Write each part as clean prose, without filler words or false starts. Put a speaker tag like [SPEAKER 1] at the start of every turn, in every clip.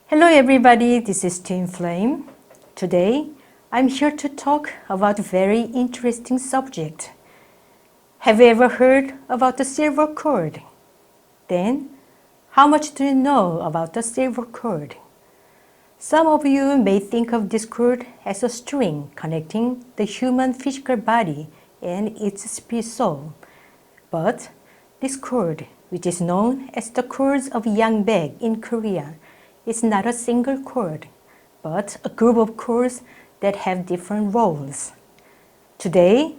[SPEAKER 1] Hello everybody, this is Twin Flame. Today, I'm here to talk about a very interesting subject. Have you ever heard about the silver cord? Then, how much do you know about the silver cord? Some of you may think of this cord as a string connecting the human physical body and its spirit soul. But this cord, which is known as the cords of Yang-Baeg in Korea, is not a single cord, but a group of cords that have different roles. Today,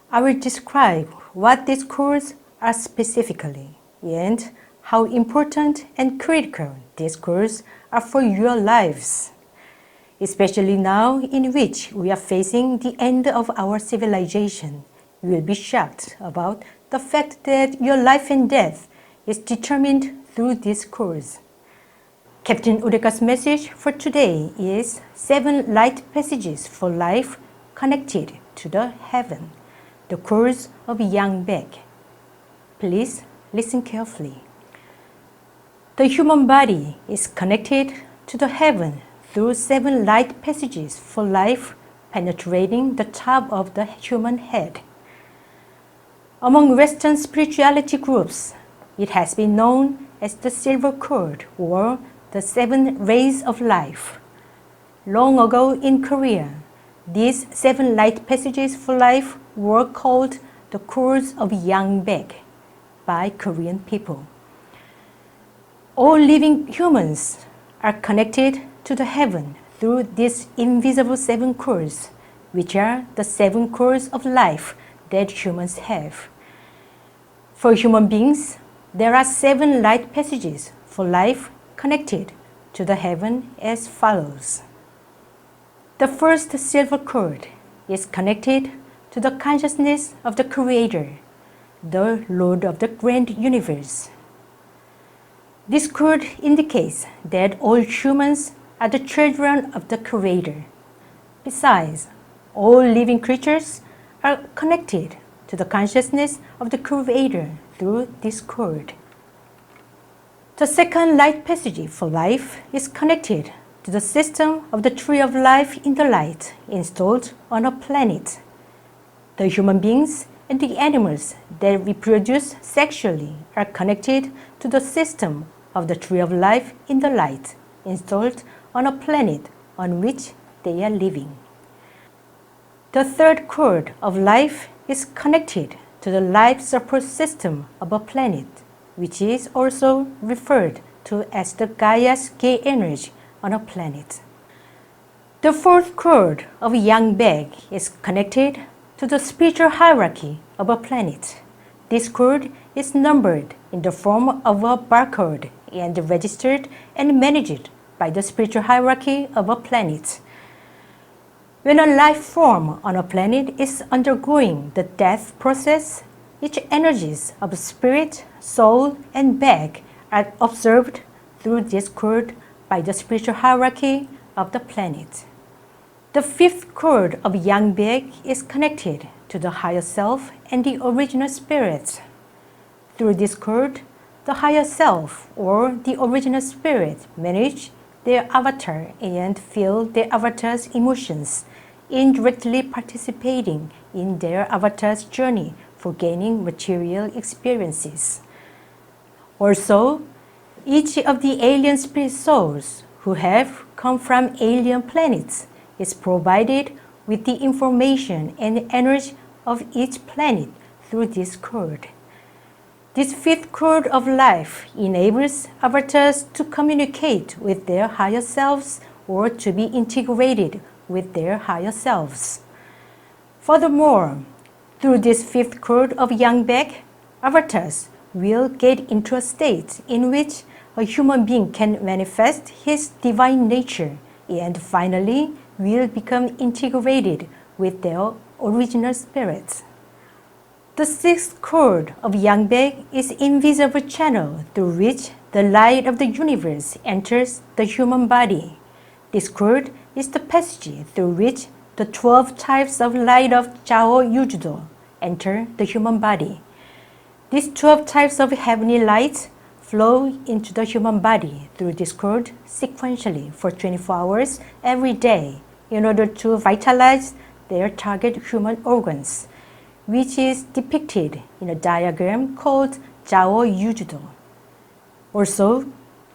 [SPEAKER 1] I will describe what these cords are specifically and how important and critical these cords are for your lives, especially now in which we are facing the end of our civilization. You will be shocked about the fact that your life and death is determined through these cords. Captain Udeka's message for today is 7 light passages for life connected to the heaven, the cords of Yang-Baeg. Please listen carefully. The human body is connected to the heaven through 7 light passages for life penetrating the top of the human head. Among Western spirituality groups, it has been known as the silver cord or the 7 rays of life. Long ago in Korea, these 7 light passages for life were called the cords of Yang-Baeg by Korean people. All living humans are connected to the heaven through these invisible 7 cords, which are the 7 cords of life that humans have. For human beings, there are 7 light passages for life connected to the heaven as follows. The first silver cord is connected to the consciousness of the Creator, the Lord of the grand universe. This cord indicates that all humans are the children of the Creator. Besides, all living creatures are connected to the consciousness of the Creator through this cord. The second light passage for life is connected to the system of the tree of life in the light installed on a planet. The human beings and the animals that reproduce sexually are connected to the system of the tree of life in the light installed on a planet on which they are living. The third cord of life is connected to the life support system of a planet, which is also referred to as the Gaia's gay energy on a planet. The fourth cord of Yang-Baeg is connected to the spiritual hierarchy of a planet. This cord is numbered in the form of a barcode and registered and managed by the spiritual hierarchy of a planet. When a life form on a planet is undergoing the death process, its energies of spirit, soul, and baeg are observed through this cord by the spiritual hierarchy of the planet. The fifth cord of Yang-Baeg is connected to the higher self and the original spirit. Through this cord, the higher self or the original spirit manage their avatar and feel their avatar's emotions, indirectly participating in their avatar's journey for gaining material experiences. Also, each of the alien spirit souls who have come from alien planets is provided with the information and energy of each planet through this cord. This fifth cord of life enables avatars to communicate with their higher selves or to be integrated with their higher selves. Furthermore, through this fifth cord of Yang-Baeg, avatars will get into a state in which a human being can manifest his divine nature and finally will become integrated with their original spirits. The sixth cord of Yang-Baeg is invisible channel through which the light of the universe enters the human body. This cord is the passage through which the 12 types of light of Chao Yujudo enter the human body. These 12 types of heavenly light flow into the human body through this cord sequentially for 24 hours every day in order to vitalize their target human organs, which is depicted in a diagram called Zhao Yujudo. Also,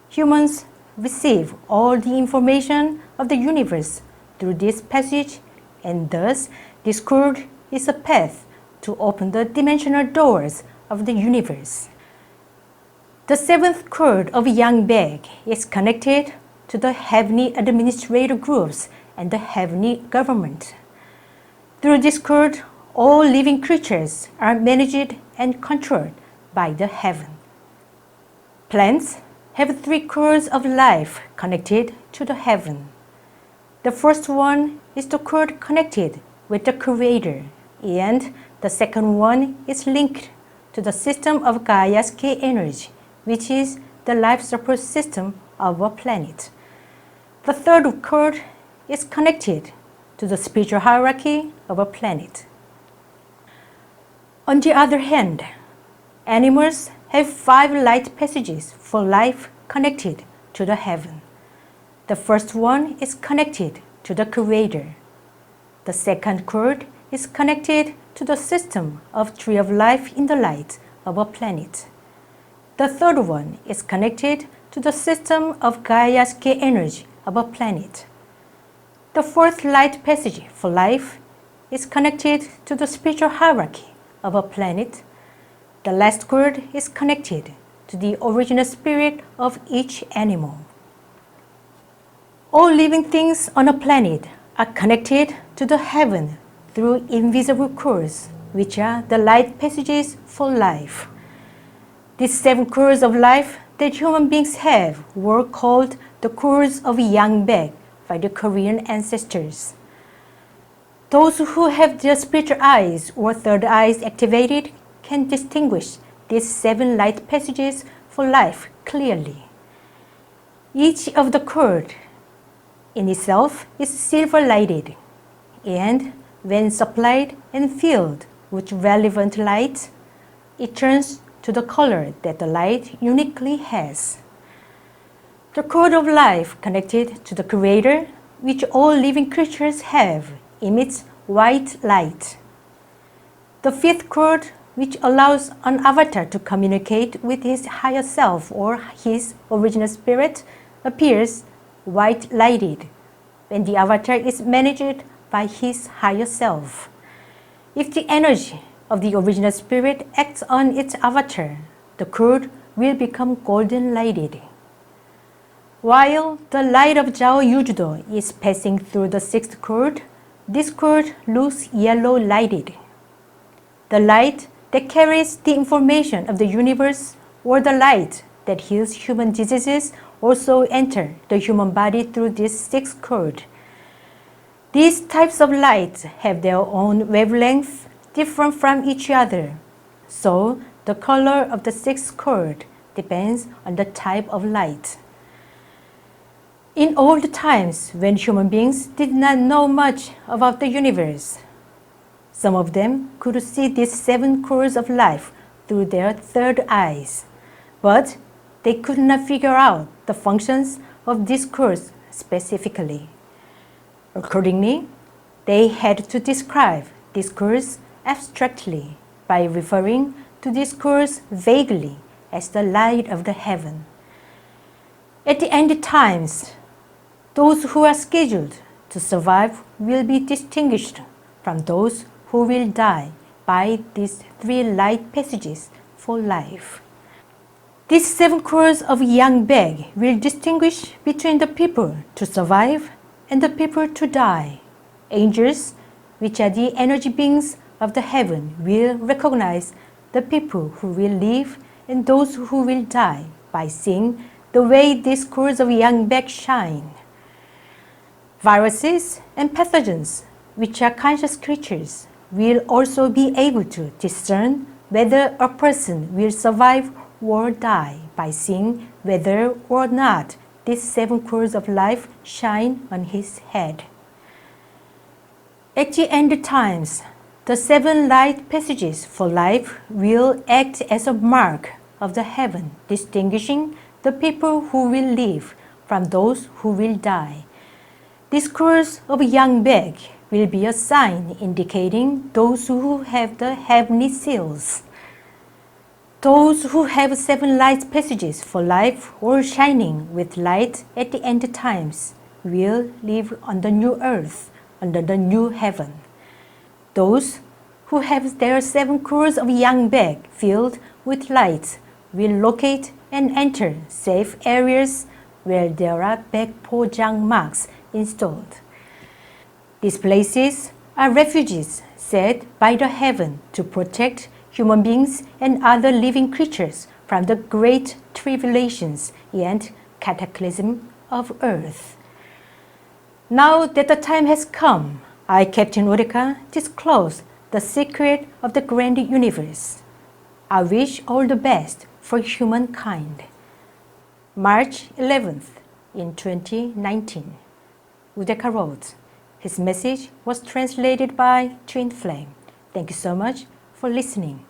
[SPEAKER 1] humans receive all the information of the universe through this passage, and thus this cord is a path to open the dimensional doors of the universe. The seventh cord of Yang-Baeg is connected to the heavenly administrator groups and the heavenly government. Through this cord, all living creatures are managed and controlled by the heaven. Plants have three cords of life connected to the heaven. The first one is the cord connected with the Creator, and the second one is linked to the system of Gaia's K energy, which is the life support system of a planet. The third cord is connected to the spiritual hierarchy of a planet. On the other hand, animals have 5 light passages for life connected to the heaven. The first one is connected to the Creator. The second cord is connected to the system of Tree of Life in the light of a planet. The third one is connected to the system of Gaia's K energy of a planet. The fourth light passage for life is connected to the spiritual hierarchy of a planet. The last cord is connected to the original spirit of each animal. All living things on a planet are connected to the heaven through invisible cords, which are the light passages for life. These 7 cords of life that human beings have were called the cords of Yang-Baeg by the Korean ancestors. Those who have their spiritual eyes or third eyes activated can distinguish these 7 light passages for life clearly. Each of the cord in itself is silver-lighted, and when supplied and filled with relevant light, it turns to the color that the light uniquely has. The cord of life connected to the Creator, which all living creatures have, emits white light. The fifth cord, which allows an avatar to communicate with his higher self or his original spirit, appears white-lighted when the avatar is managed by his higher self. If the energy of the original spirit acts on its avatar, the cord will become golden-lighted. While the light of Zhao Yujudo is passing through the sixth cord, this cord looks yellow-lighted. The light that carries the information of the universe, or the light that heals human diseases, also enter the human body through this sixth cord. These types of lights have their own wavelength different from each other, so the color of the sixth cord depends on the type of light. In old times, when human beings did not know much about the universe, some of them could see these 7 cords of life through their third eyes, but they could not figure out the functions of these cords specifically. Accordingly, they had to describe these cords abstractly by referring to these cords vaguely as the light of the heaven. At the end times, those who are scheduled to survive will be distinguished from those who will die by these 3 light passages for life. These 7 cords of Yang-Baeg will distinguish between the people to survive and the people to die. Angels, which are the energy beings of the heaven, will recognize the people who will live and those who will die by seeing the way these cords of Yang-Baeg shine. Viruses and pathogens, which are conscious creatures, will also be able to discern whether a person will survive or die by seeing whether or not these 7 cords of life shine on his head. At the end times, the 7 light passages for life will act as a mark of the heaven, distinguishing the people who will live from those who will die. This cross of Yang-Baeg will be a sign indicating those who have the heavenly seals. Those who have 7 light passages for life, all shining with light at the end times, will live on the new earth, under the new heaven. Those who have their 7 crores of Yang-Baeg filled with light will locate and enter safe areas where there are Baekpojang marks installed. These places are refuges set by the heaven to protect human beings and other living creatures from the great tribulations and cataclysm of earth. Now that the time has come, I, Captain Udeka, disclose the secret of the grand universe. I wish all the best for humankind. March 11th in 2019. Udeka wrote. His message was translated by Twin Flame. Thank you so much for listening.